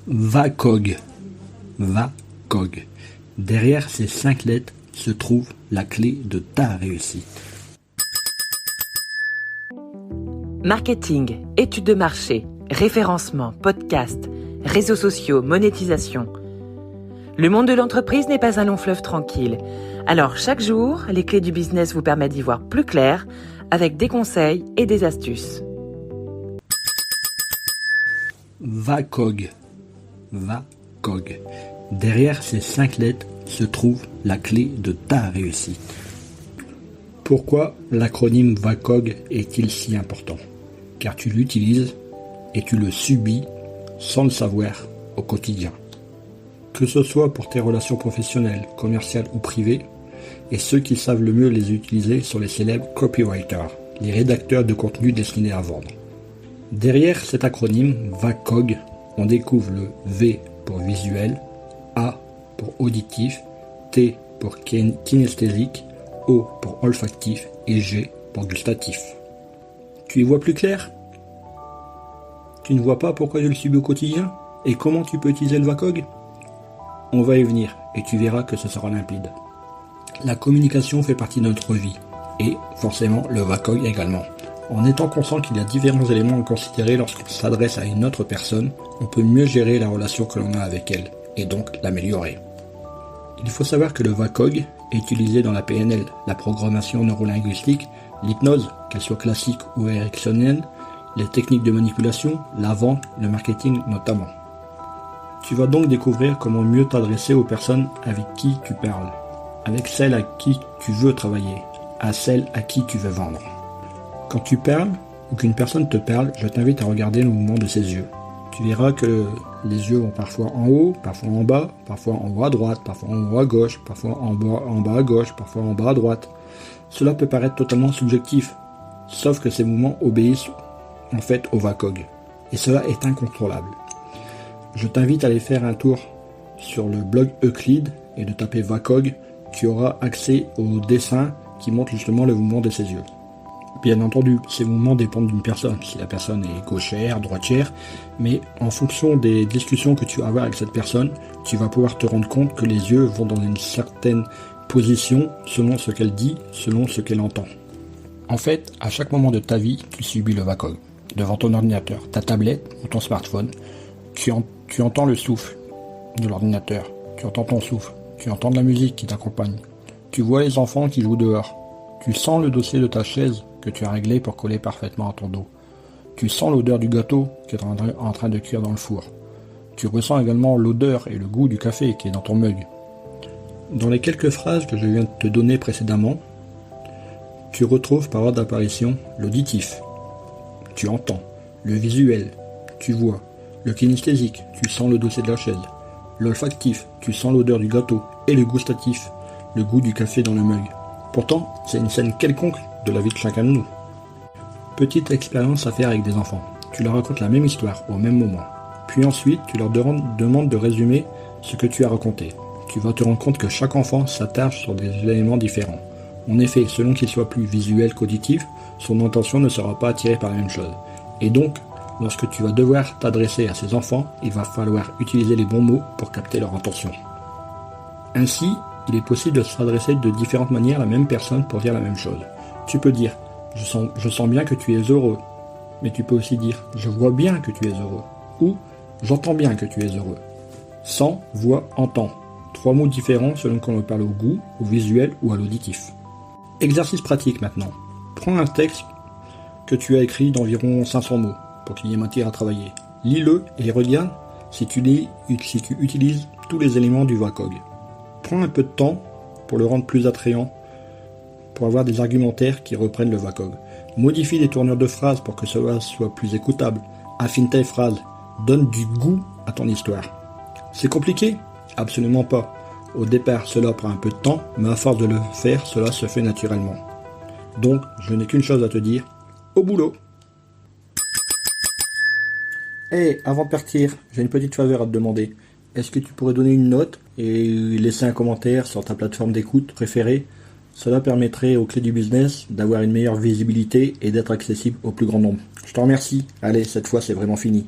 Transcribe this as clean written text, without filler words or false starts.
VACOG. VACOG. Derrière ces 5 lettres se trouve la clé de ta réussite. Marketing, études de marché, référencement, podcast, réseaux sociaux, monétisation. Le monde de l'entreprise n'est pas un long fleuve tranquille. Alors chaque jour, les clés du business vous permettent d'y voir plus clair avec des conseils et des astuces. VACOG. VACOG. Derrière ces 5 lettres se trouve la clé de ta réussite. Pourquoi l'acronyme VACOG est-il si important? Car tu l'utilises et tu le subis sans le savoir au quotidien. Que ce soit pour tes relations professionnelles, commerciales ou privées, et ceux qui savent le mieux les utiliser sont les célèbres copywriters, les rédacteurs de contenu destinés à vendre. Derrière cet acronyme VACOG, on découvre le V pour visuel, A pour auditif, T pour kinesthésique, O pour olfactif et G pour gustatif. Tu y vois plus clair? Tu ne vois pas pourquoi je le subis au quotidien? Et comment tu peux utiliser le VACOG? On va y venir et tu verras que ce sera limpide. La communication fait partie de notre vie et forcément le VACOG également. En étant conscient qu'il y a différents éléments à considérer lorsqu'on s'adresse à une autre personne, on peut mieux gérer la relation que l'on a avec elle et donc l'améliorer. Il faut savoir que le VACOG est utilisé dans la PNL, la programmation neurolinguistique, l'hypnose, qu'elle soit classique ou ericksonienne, les techniques de manipulation, la vente, le marketing notamment. Tu vas donc découvrir comment mieux t'adresser aux personnes avec qui tu parles, avec celles à qui tu veux travailler, à celles à qui tu veux vendre. Quand tu parles ou qu'une personne te parle, je t'invite à regarder le mouvement de ses yeux. Tu verras que les yeux vont parfois en haut, parfois en bas, parfois en haut à droite, parfois en haut à gauche, parfois en bas à gauche, parfois en bas à droite. Cela peut paraître totalement subjectif, sauf que ces mouvements obéissent en fait au VACOG. Et cela est incontrôlable. Je t'invite à aller faire un tour sur le blog Euclide et de taper VACOG. Tu auras accès au dessin qui montre justement le mouvement de ses yeux. Bien entendu, ces mouvements dépendent d'une personne, si la personne est gauchère, droitière, mais en fonction des discussions que tu vas avoir avec cette personne, tu vas pouvoir te rendre compte que les yeux vont dans une certaine position selon ce qu'elle dit, selon ce qu'elle entend. En fait, à chaque moment de ta vie, tu subis le VACOG. Devant ton ordinateur, ta tablette ou ton smartphone, tu entends le souffle de l'ordinateur, tu entends ton souffle, tu entends de la musique qui t'accompagne, tu vois les enfants qui jouent dehors, tu sens le dossier de ta chaise que tu as réglé pour coller parfaitement à ton dos. Tu sens l'odeur du gâteau qui est en train de cuire dans le four. Tu ressens également l'odeur et le goût du café qui est dans ton mug. Dans les quelques phrases que je viens de te donner précédemment, tu retrouves par ordre d'apparition l'auditif. Tu entends. Le visuel. Tu vois. Le kinesthésique. Tu sens le dossier de la chaise. L'olfactif. Tu sens l'odeur du gâteau. Et le gustatif. Le goût du café dans le mug. Pourtant, c'est une scène quelconque de la vie de chacun de nous. Petite expérience à faire avec des enfants. Tu leur racontes la même histoire au même moment. Puis ensuite, tu leur demandes de résumer ce que tu as raconté. Tu vas te rendre compte que chaque enfant s'attarde sur des éléments différents. En effet, selon qu'il soit plus visuel qu'auditif, son intention ne sera pas attirée par la même chose. Et donc, lorsque tu vas devoir t'adresser à ces enfants, il va falloir utiliser les bons mots pour capter leur intention. Ainsi, il est possible de s'adresser de différentes manières à la même personne pour dire la même chose. Tu peux dire « je sens bien que tu es heureux », mais tu peux aussi dire « je vois bien que tu es heureux » ou « j'entends bien que tu es heureux ». Sens, voix, entend. 3 mots différents selon qu'on le parle au goût, au visuel ou à l'auditif. Exercice pratique maintenant. Prends un texte que tu as écrit d'environ 500 mots pour qu'il y ait matière à travailler. Lis-le et regarde si tu utilises tous les éléments du VACOG. Prends un peu de temps pour le rendre plus attrayant, pour avoir des argumentaires qui reprennent le VACOG. Modifie les tournures de phrases pour que cela soit plus écoutable. Affine tes phrases. Donne du goût à ton histoire. C'est compliqué? Absolument pas. Au départ, cela prend un peu de temps, mais à force de le faire, cela se fait naturellement. Donc, je n'ai qu'une chose à te dire, au boulot! Avant de partir, j'ai une petite faveur à te demander. Est-ce que tu pourrais donner une note et laisser un commentaire sur ta plateforme d'écoute préférée? Cela permettrait aux clés du business d'avoir une meilleure visibilité et d'être accessible au plus grand nombre. Je te remercie. Allez, cette fois c'est vraiment fini.